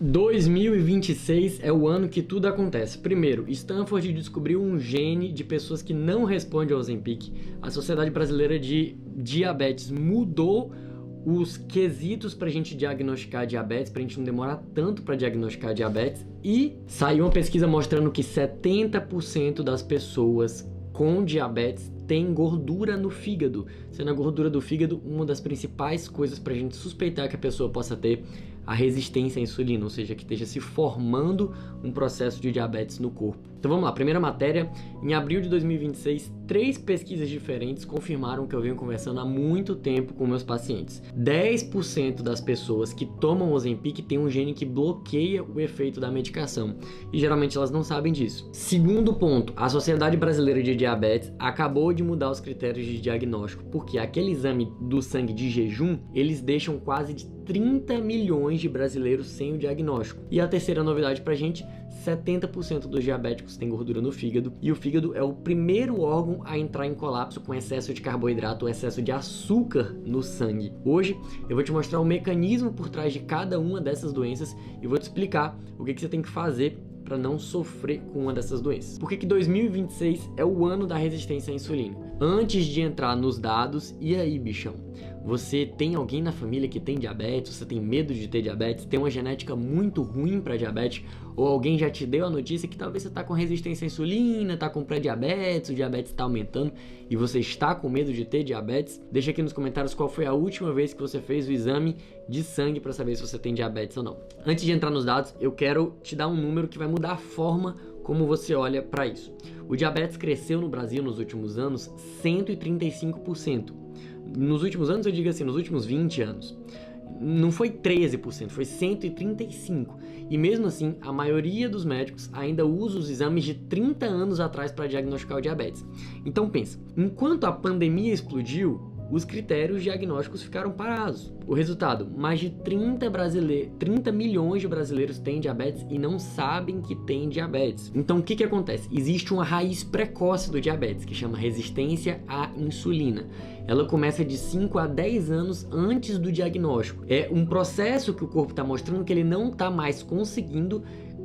2026 é o ano que tudo acontece. Primeiro, Stanford descobriu um gene de pessoas que não respondem ao Ozempic. A Sociedade Brasileira de Diabetes mudou os quesitos para a gente diagnosticar diabetes, para a gente não demorar tanto para diagnosticar diabetes. E saiu uma pesquisa mostrando que 70% das pessoas com diabetes tem gordura no fígado, sendo a gordura do fígado uma das principais coisas para a gente suspeitar que a pessoa possa ter a resistência à insulina, ou seja, que esteja se formando um processo de diabetes no corpo. Então vamos lá, primeira matéria, em abril de 2026, 3 pesquisas diferentes confirmaram o que eu venho conversando há muito tempo com meus pacientes. 10% das pessoas que tomam Ozempic têm um gene que bloqueia o efeito da medicação, e geralmente elas não sabem disso. Segundo ponto, a Sociedade Brasileira de Diabetes acabou de mudar os critérios de diagnóstico, porque aquele exame do sangue de jejum, eles deixam quase de 30 milhões de brasileiros sem o diagnóstico. E a terceira novidade pra gente, 70% dos diabéticos têm gordura no fígado, e o fígado é o primeiro órgão a entrar em colapso com excesso de carboidrato ou excesso de açúcar no sangue. Hoje eu vou te mostrar o mecanismo por trás de cada uma dessas doenças e vou te explicar o que você tem que fazer para não sofrer com uma dessas doenças. Por que 2026 é o ano da resistência à insulina? Antes de entrar nos dados, e aí, bichão? Você tem alguém na família que tem diabetes? Você tem medo de ter diabetes? Tem uma genética muito ruim para diabetes? Ou alguém já te deu a notícia que talvez você está com resistência à insulina, está com pré-diabetes, o diabetes está aumentando e você está com medo de ter diabetes? Deixa aqui nos comentários qual foi a última vez que você fez o exame de sangue para saber se você tem diabetes ou não. Antes de entrar nos dados, eu quero te dar um número que vai mudar a forma como você olha para isso. O diabetes cresceu no Brasil nos últimos anos 135%. Nos últimos anos, eu digo assim, nos últimos 20 anos. Não foi 13%, foi 135%. E mesmo assim, a maioria dos médicos ainda usa os exames de 30 anos atrás para diagnosticar o diabetes. Então pensa, enquanto a pandemia explodiu, os critérios diagnósticos ficaram parados. O resultado, mais de 30 milhões de brasileiros têm diabetes e não sabem que têm diabetes. Então o que acontece? Existe uma raiz precoce do diabetes, que chama resistência à insulina. Ela começa de 5 a 10 anos antes do diagnóstico. É um processo que o corpo está mostrando que ele não está mais conseguindo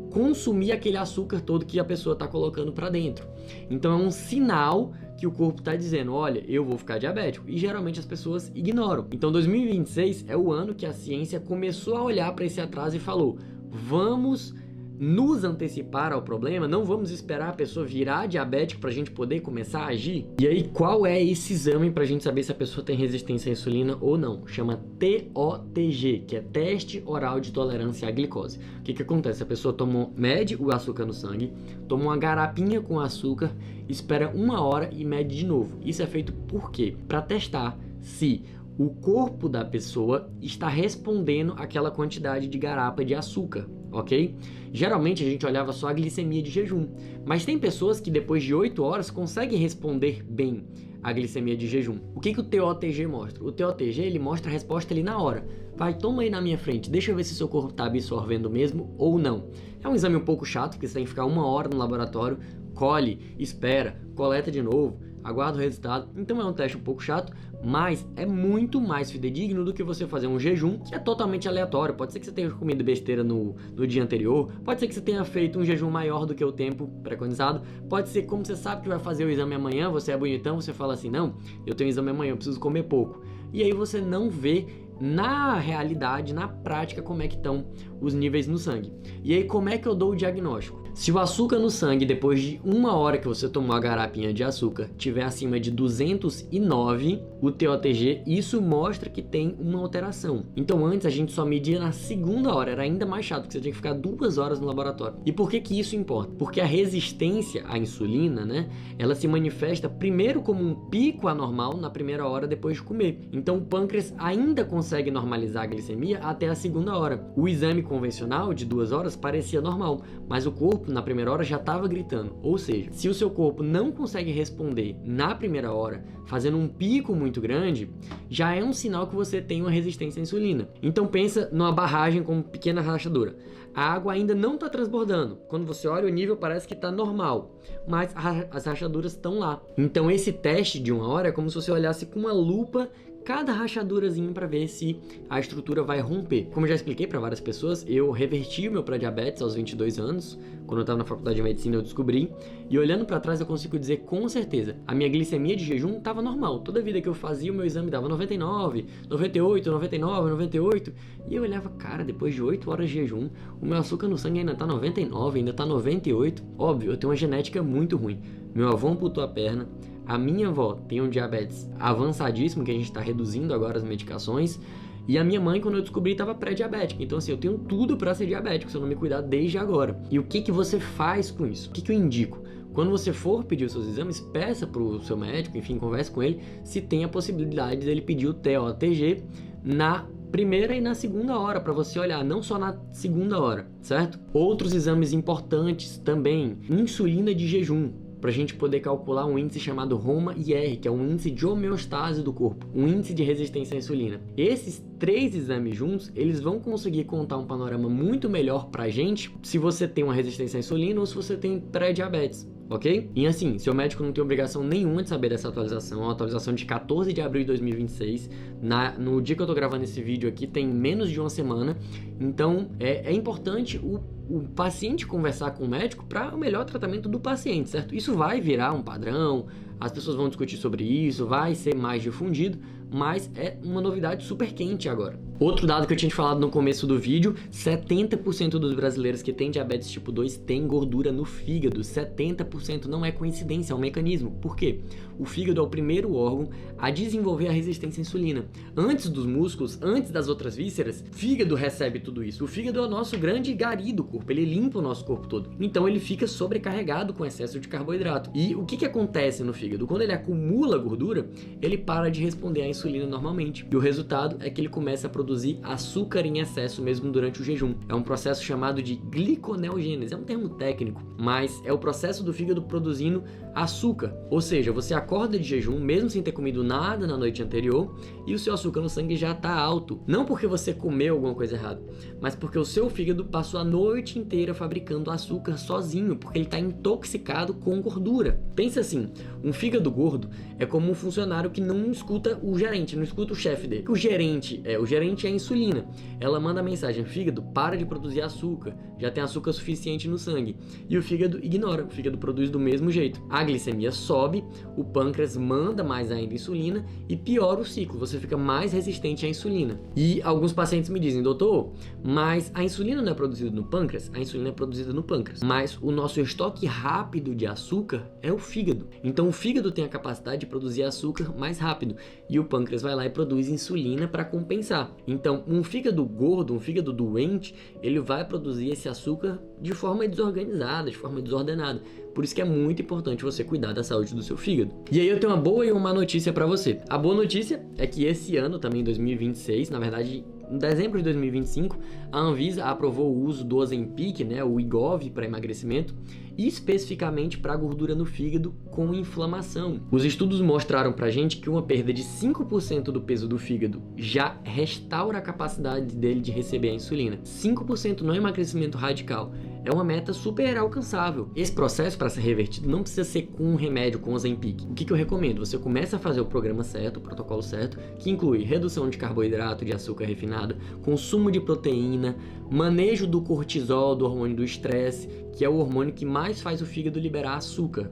consumir aquele açúcar todo que a pessoa está colocando para dentro. Então é um sinal que o corpo está dizendo, olha, eu vou ficar diabético. E geralmente as pessoas ignoram. Então 2026 é o ano que a ciência começou a olhar para esse atraso e falou, vamos nos antecipar ao problema, não vamos esperar a pessoa virar diabético para a gente poder começar a agir. E aí, qual é esse exame para a gente saber se a pessoa tem resistência à insulina ou não? Chama TOTG, que é Teste Oral de Tolerância à Glicose. O que acontece? A pessoa mede o açúcar no sangue, toma uma garapinha com açúcar, espera 1 hora e mede de novo. Isso é feito por quê? Para testar se o corpo da pessoa está respondendo àquela quantidade de garapa de açúcar, ok? Geralmente a gente olhava só a glicemia de jejum, mas tem pessoas que depois de 8 horas conseguem responder bem à glicemia de jejum. O que o TOTG mostra? O TOTG ele mostra a resposta ali na hora. Vai, toma aí na minha frente, deixa eu ver se seu corpo está absorvendo mesmo ou não. É um exame um pouco chato, porque você tem que ficar 1 hora no laboratório, colhe, espera, coleta de novo, aguarda o resultado. Então é um teste um pouco chato, mas é muito mais fidedigno do que você fazer um jejum que é totalmente aleatório. Pode ser que você tenha comido besteira no dia anterior, pode ser que você tenha feito um jejum maior do que o tempo preconizado, pode ser como você sabe que vai fazer o exame amanhã, você é bonitão, você fala assim, não, eu tenho exame amanhã, eu preciso comer pouco. E aí você não vê na realidade, na prática, como é que estão os níveis no sangue. E aí como é que eu dou o diagnóstico? Se o açúcar no sangue, depois de 1 hora que você tomou a garapinha de açúcar, tiver acima de 209, o TOTG, isso mostra que tem uma alteração. Então antes a gente só media na 2ª hora, era ainda mais chato, porque você tinha que ficar 2 horas no laboratório. E por que isso importa? Porque a resistência à insulina, né, ela se manifesta primeiro como um pico anormal na 1ª hora depois de comer. Então o pâncreas ainda consegue normalizar a glicemia até a 2ª hora. O exame convencional de 2 horas parecia normal, mas o corpo na 1ª hora já estava gritando. Ou seja, se o seu corpo não consegue responder na 1ª hora, fazendo um pico muito grande, já é um sinal que você tem uma resistência à insulina. Então pensa numa barragem como pequena rachadura. A água ainda não está transbordando. Quando você olha, o nível parece que está normal, mas as rachaduras estão lá. Então esse teste de 1 hora é como se você olhasse com uma lupa cada rachadurazinha para ver se a estrutura vai romper. Como eu já expliquei para várias pessoas, eu reverti o meu pré-diabetes aos 22 anos, quando eu estava na faculdade de medicina eu descobri, e olhando para trás eu consigo dizer com certeza, a minha glicemia de jejum estava normal. Toda vida que eu fazia o meu exame dava 99, 98, 99, 98, e eu olhava, cara, depois de 8 horas de jejum, o meu açúcar no sangue ainda tá 99, ainda tá 98. Óbvio, eu tenho uma genética muito ruim. Meu avô amputou a perna, a minha avó tem um diabetes avançadíssimo, que a gente está reduzindo agora as medicações, e a minha mãe, quando eu descobri, estava pré-diabética. Então, assim, eu tenho tudo para ser diabético se eu não me cuidar desde agora. E o que você faz com isso? O que eu indico? Quando você for pedir os seus exames, peça para o seu médico, enfim, converse com ele, se tem a possibilidade dele pedir o TOTG na primeira e na segunda hora, para você olhar, não só na segunda hora, certo? Outros exames importantes também, insulina de jejum, para a gente poder calcular um índice chamado HOMA-IR, que é um índice de homeostase do corpo, um índice de resistência à insulina. Esses 3 exames juntos, eles vão conseguir contar um panorama muito melhor para a gente se você tem uma resistência à insulina ou se você tem pré-diabetes. Ok? E assim, seu médico não tem obrigação nenhuma de saber dessa atualização. É uma atualização de 14 de abril de 2026. No dia que eu tô gravando esse vídeo aqui, tem menos de uma semana. Então, é importante o paciente conversar com o médico para o melhor tratamento do paciente, certo? Isso vai virar um padrão, as pessoas vão discutir sobre isso, vai ser mais difundido, mas é uma novidade super quente agora. Outro dado que eu tinha te falado no começo do vídeo, 70% dos brasileiros que têm diabetes tipo 2 têm gordura no fígado. 70% não é coincidência, é um mecanismo. Por quê? O fígado é o primeiro órgão a desenvolver a resistência à insulina. Antes dos músculos, antes das outras vísceras, o fígado recebe tudo isso. O fígado é o nosso grande gari do corpo, ele limpa o nosso corpo todo. Então ele fica sobrecarregado com excesso de carboidrato. E o que acontece no fígado? Quando ele acumula gordura, ele para de responder à insulina normalmente. E o resultado é que ele começa a produzir açúcar em excesso mesmo durante o jejum. É um processo chamado de gliconeogênese. É um termo técnico, mas é o processo do fígado produzindo açúcar. Ou seja, você acorda de jejum mesmo sem ter comido nada na noite anterior e o seu açúcar no sangue já está alto. Não porque você comeu alguma coisa errada, mas porque o seu fígado passou a noite inteira fabricando açúcar sozinho, porque ele está intoxicado com gordura. Pensa assim, um fígado gordo é como um funcionário que não escuta o gerente, não escuta o chefe dele. O gerente é a insulina. Ela manda a mensagem: fígado, para de produzir açúcar, já tem açúcar suficiente no sangue. E o fígado ignora, o fígado produz do mesmo jeito. A glicemia sobe, o pâncreas manda mais ainda insulina e piora o ciclo, você fica mais resistente à insulina. E alguns pacientes me dizem: doutor, mas a insulina não é produzida no pâncreas? A insulina é produzida no pâncreas, mas o nosso estoque rápido de açúcar é o fígado. Então o fígado tem a capacidade de produzir açúcar mais rápido e o pâncreas vai lá e produz insulina para compensar. Então, um fígado gordo, um fígado doente, ele vai produzir esse açúcar de forma desorganizada, de forma desordenada. Por isso que é muito importante você cuidar da saúde do seu fígado. E aí eu tenho uma boa e uma má notícia para você. A boa notícia é que esse ano, também 2026, na verdade, em dezembro de 2025, a Anvisa aprovou o uso do Ozempic, né, o Wegovy, para emagrecimento, e especificamente para gordura no fígado com inflamação. Os estudos mostraram pra gente que uma perda de 5% do peso do fígado já restaura a capacidade dele de receber a insulina. 5% não é emagrecimento radical, é uma meta super alcançável. Esse processo, para ser revertido, não precisa ser com um remédio, com Ozempic. O que eu recomendo? Você começa a fazer o programa certo, o protocolo certo, que inclui redução de carboidrato, de açúcar refinado, consumo de proteína, manejo do cortisol, do hormônio do estresse, que é o hormônio que mais faz o fígado liberar açúcar.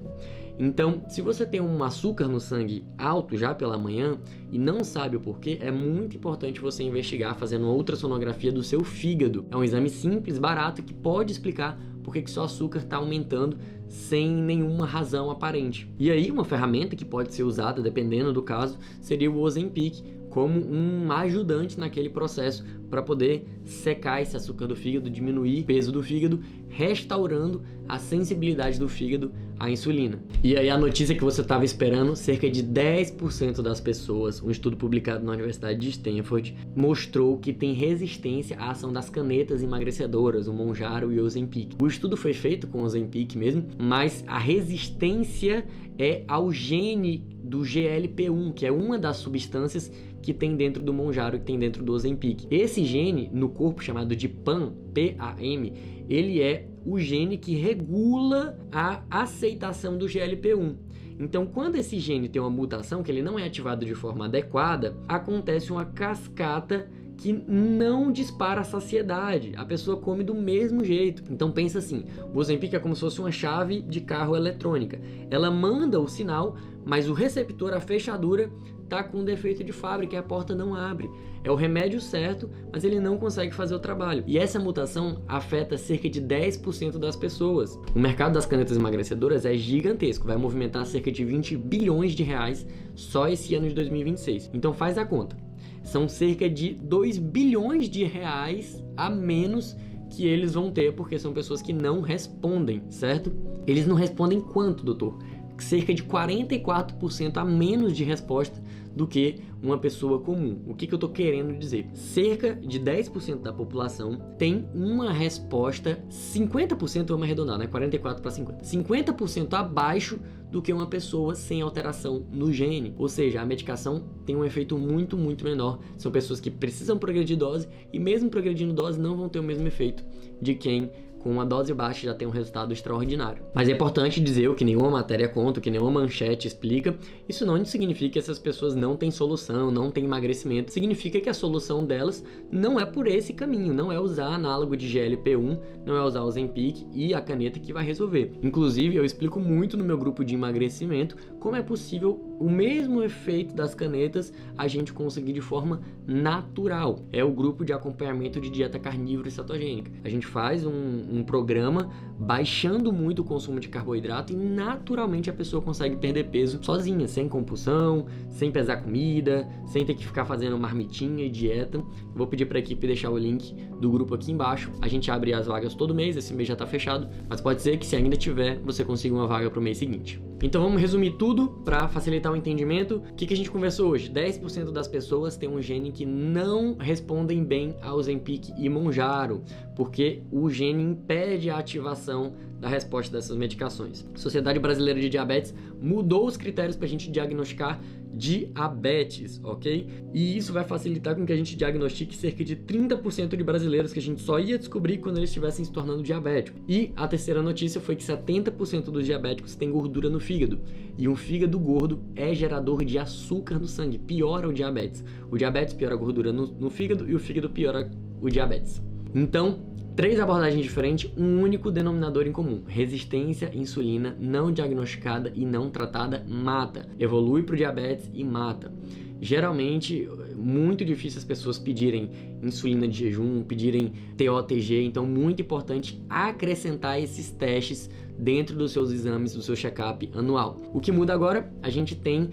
Então, se você tem um açúcar no sangue alto já pela manhã e não sabe o porquê, é muito importante você investigar fazendo uma ultrassonografia do seu fígado. É um exame simples, barato, que pode explicar por que seu açúcar está aumentando sem nenhuma razão aparente. E aí, uma ferramenta que pode ser usada, dependendo do caso, seria o Ozempic, como um ajudante naquele processo para poder secar esse açúcar do fígado, diminuir o peso do fígado, restaurando a sensibilidade do fígado à insulina. E aí a notícia que você estava esperando, cerca de 10% das pessoas, um estudo publicado na Universidade de Stanford, mostrou que tem resistência à ação das canetas emagrecedoras, o Mounjaro e o Ozempic. O estudo foi feito com o Ozempic mesmo, mas a resistência é ao gene do GLP-1, que é uma das substâncias que tem dentro do Mounjaro e que tem dentro do Ozempic. Esse esse gene no corpo chamado de PAM, P-A-M, ele é o gene que regula a aceitação do GLP-1. Então, quando esse gene tem uma mutação, que ele não é ativado de forma adequada, acontece uma cascata que não dispara a saciedade. A pessoa come do mesmo jeito. Então pensa assim, o Ozempic é como se fosse uma chave de carro eletrônica. Ela manda o sinal, mas o receptor, a fechadura, tá com um defeito de fábrica e a porta não abre. É o remédio certo, mas ele não consegue fazer o trabalho. E essa mutação afeta cerca de 10% das pessoas. O mercado das canetas emagrecedoras é gigantesco, vai movimentar cerca de 20 bilhões de reais só esse ano de 2026. Então faz a conta. São cerca de 2 bilhões de reais a menos que eles vão ter, porque são pessoas que não respondem, certo? Eles não respondem quanto, doutor? Cerca de 44% a menos de resposta do que uma pessoa comum. O que eu tô querendo dizer? Cerca de 10% da população tem uma resposta, 50%, vamos arredondar, né? 44 para 50. 50% abaixo do que uma pessoa sem alteração no gene. Ou seja, a medicação tem um efeito muito, muito menor. São pessoas que precisam progredir dose e mesmo progredindo dose não vão ter o mesmo efeito de quem com uma dose baixa já tem um resultado extraordinário. Mas é importante dizer o que nenhuma matéria conta, o que nenhuma manchete explica. Isso não significa que essas pessoas não têm solução, não têm emagrecimento. Significa que a solução delas não é por esse caminho, não é usar análogo de GLP-1, não é usar o Ozempic e a caneta que vai resolver. Inclusive, eu explico muito no meu grupo de emagrecimento como é possível o mesmo efeito das canetas a gente conseguir de forma natural. É o grupo de acompanhamento de dieta carnívora e cetogênica. A gente faz um programa baixando muito o consumo de carboidrato e naturalmente a pessoa consegue perder peso sozinha, sem compulsão, sem pesar comida, sem ter que ficar fazendo marmitinha e dieta. Vou pedir para a equipe deixar o link do grupo aqui embaixo. A gente abre as vagas todo mês, esse mês já está fechado, mas pode ser que se ainda tiver, você consiga uma vaga para o mês seguinte. Então vamos resumir tudo para facilitar o entendimento. O que a gente conversou hoje? 10% das pessoas têm um gene que não respondem bem ao Ozempic e Mounjaro, porque o gene impede a ativação da resposta dessas medicações. A Sociedade Brasileira de Diabetes mudou os critérios para a gente diagnosticar diabetes, ok? E isso vai facilitar com que a gente diagnostique cerca de 30% de brasileiros que a gente só ia descobrir quando eles estivessem se tornando diabéticos. E a terceira notícia foi que 70% dos diabéticos têm gordura no fígado. E um fígado gordo é gerador de açúcar no sangue, piora o diabetes. O diabetes piora a gordura no fígado e o fígado piora o diabetes. Então, 3 abordagens diferentes, um único denominador em comum: resistência à insulina não diagnosticada e não tratada mata, evolui para o diabetes e mata. Geralmente, muito difícil as pessoas pedirem insulina de jejum, pedirem TOTG, então muito importante acrescentar esses testes dentro dos seus exames, do seu check-up anual. O que muda agora, a gente tem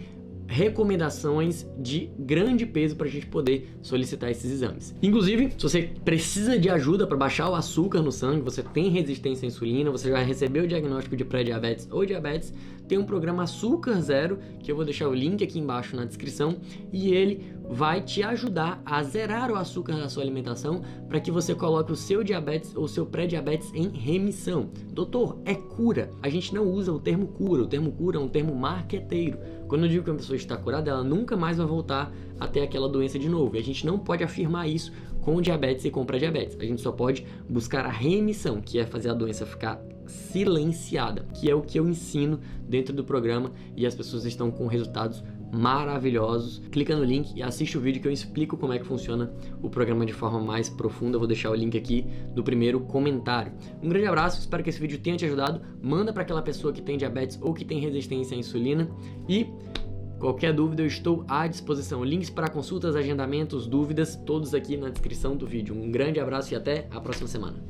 recomendações de grande peso para a gente poder solicitar esses exames. Inclusive, se você precisa de ajuda para baixar o açúcar no sangue, você tem resistência à insulina, você já recebeu o diagnóstico de pré-diabetes ou diabetes, tem um programa Açúcar Zero, que eu vou deixar o link aqui embaixo na descrição, e ele vai te ajudar a zerar o açúcar da sua alimentação para que você coloque o seu diabetes ou seu pré-diabetes em remissão. Doutor, é cura. A gente não usa o termo cura. O termo cura é um termo marqueteiro. Quando eu digo que uma pessoa está curada, ela nunca mais vai voltar a ter aquela doença de novo. E a gente não pode afirmar isso com diabetes e com pré-diabetes. A gente só pode buscar a remissão, que é fazer a doença ficar silenciada, que é o que eu ensino dentro do programa, e as pessoas estão com resultados maravilhosos. Clica no link e assiste o vídeo que eu explico como é que funciona o programa de forma mais profunda. Eu vou deixar o link aqui no primeiro comentário. Um grande abraço, espero que esse vídeo tenha te ajudado. Manda para aquela pessoa que tem diabetes ou que tem resistência à insulina, e qualquer dúvida eu estou à disposição. Links para consultas, agendamentos, dúvidas, todos aqui na descrição do vídeo. Um grande abraço e até a próxima semana.